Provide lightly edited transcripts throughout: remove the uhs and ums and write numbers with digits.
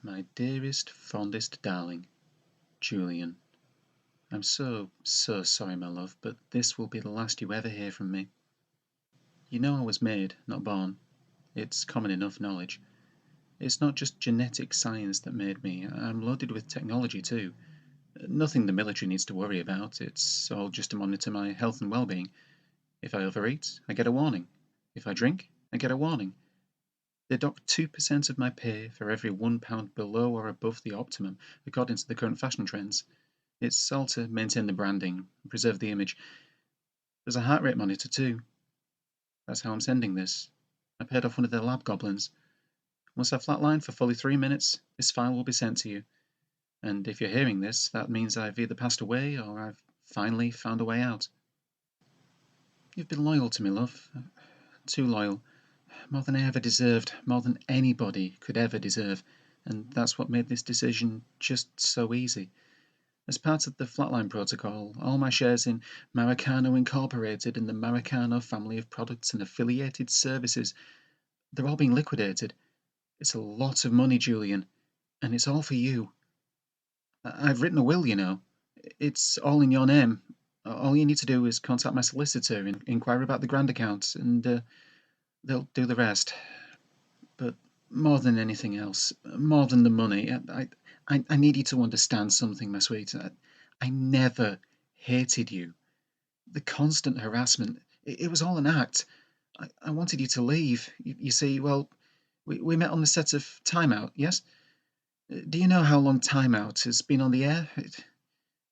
My dearest, fondest darling, Julian. I'm so sorry, my love, but this will be the last you ever hear from me. You know I was made, not born. It's common enough knowledge. It's not just genetic science that made me. I'm loaded with technology too. Nothing the military needs to worry about. It's all just to monitor my health and well-being. If I overeat, I get a warning. If I drink, I get a warning. They dock 2% of my pay for every £1 below or above the optimum, according to the current fashion trends. It's all to maintain the branding, preserve the image. There's a heart rate monitor too. That's how I'm sending this. I paid off one of their lab goblins. Once I flatline for fully 3 minutes, this file will be sent to you. And if you're hearing this, that means I've either passed away or I've finally found a way out. You've been loyal to me, love. Too loyal. More than I ever deserved. More than anybody could ever deserve. And that's what made this decision just so easy. As part of the Flatline Protocol, all my shares in Maracano Incorporated and the Maracano family of products and affiliated services, they're all being liquidated. It's a lot of money, Julian, and it's all for you. I've written a will, you know. It's all in your name. All you need to do is contact my solicitor and inquire about the grand account, and they'll do the rest. But more than anything else, more than the money, I need you to understand something, my sweet. I never hated you. The constant harassment, it was all an act. I wanted you to leave. You see, well, we met on the set of Time Out, yes? Do you know how long Time Out has been on the air?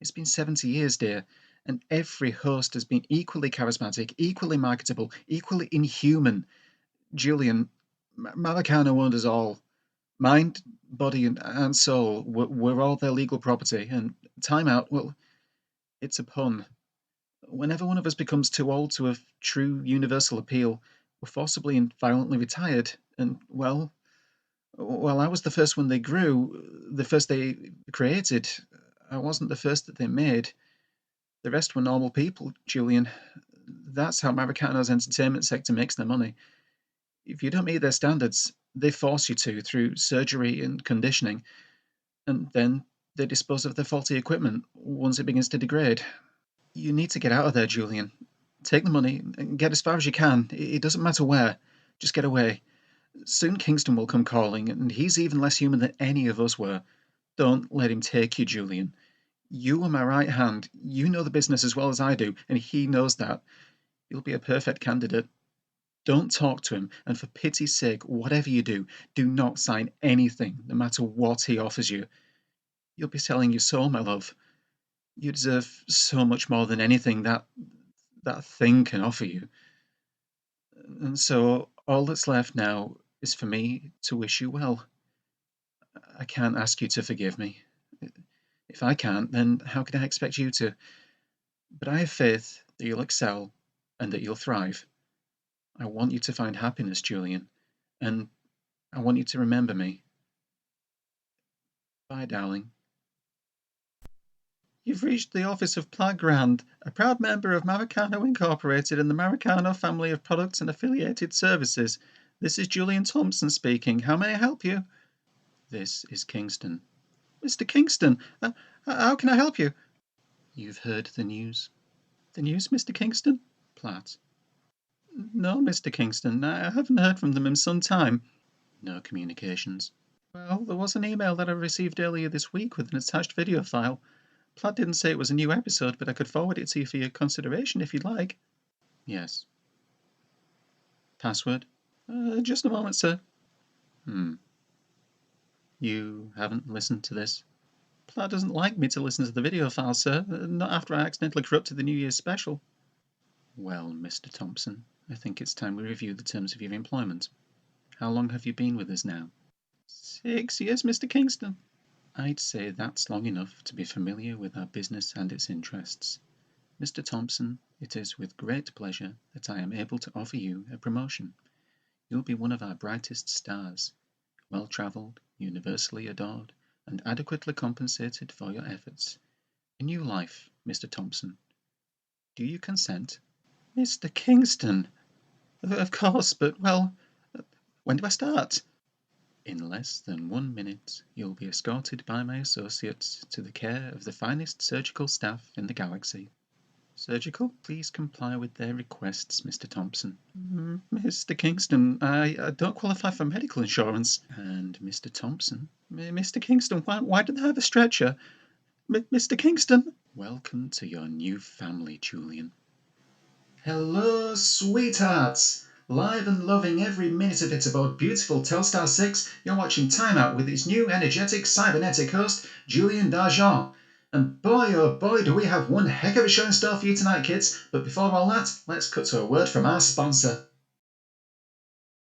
It's been 70 years, dear, and every host has been equally charismatic, equally marketable, equally inhuman. Julian, Maracano owned us all. Mind, body, and soul were all their legal property, and Time Out, well, it's a pun. Whenever one of us becomes too old to have true universal appeal, we're forcibly and violently retired. And, well, I was the first one they grew, the first they created. I wasn't the first that they made. The rest were normal people, Julian. That's how Maracano's entertainment sector makes their money. If you don't meet their standards, they force you to through surgery and conditioning, and then they dispose of their faulty equipment once it begins to degrade. You need to get out of there, Julian. Take the money and get as far as you can. It doesn't matter where. Just get away. Soon Kingston will come calling, and he's even less human than any of us were. Don't let him take you, Julian. You are my right hand. You know the business as well as I do, and he knows that. You'll be a perfect candidate. Don't talk to him, and for pity's sake, whatever you do not sign anything, no matter what he offers you. You'll be selling your soul, my love. You deserve so much more than anything that thing can offer you. And so all that's left now is for me to wish you well. I can't ask you to forgive me. If I can't, then how can I expect you to? But I have faith that you'll excel and that you'll thrive. I want you to find happiness, Julian, and I want you to remember me. Bye, darling. You've reached the office of Plagrand, a proud member of Maracano Incorporated and the Maracano family of products and affiliated services. This is Julian Thompson speaking. How may I help you? This is Kingston. Mr. Kingston, how can I help you? You've heard the news? The news, Mr. Kingston? Platt. No, Mr. Kingston, I haven't heard from them in some time. No communications. Well, there was an email that I received earlier this week with an attached video file. Platt didn't say it was a new episode, but I could forward it to you for your consideration if you'd like. Yes. Password? Just a moment, sir. You haven't listened to this? Platt doesn't like me to listen to the video file, sir. Not after I accidentally corrupted the New Year's special. Well, Mr. Thompson, I think it's time we review the terms of your employment. How long have you been with us now? 6 years, Mr. Kingston. I'd say that's long enough to be familiar with our business and its interests. Mr. Thompson, it is with great pleasure that I am able to offer you a promotion. You'll be one of our brightest stars, well-travelled, universally adored, and adequately compensated for your efforts. A new life, Mr. Thompson. Do you consent? Mr. Kingston! Of course, but, well, when do I start? In less than 1 minute, you'll be escorted by my associates to the care of the finest surgical staff in the galaxy. Surgical? Please comply with their requests, Mr. Thompson. Mr. Kingston, I don't qualify for medical insurance. And Mr. Thompson? Mr. Kingston, why do they have a stretcher? Mr. Kingston? Welcome to your new family, Julian. Hello, sweethearts! Live and loving every minute of it aboard beautiful Telstar 6, you're watching Time Out with its new energetic cybernetic host, Julian Dargent. And boy oh boy do we have one heck of a show in store for you tonight, kids. But before all that, let's cut to a word from our sponsor.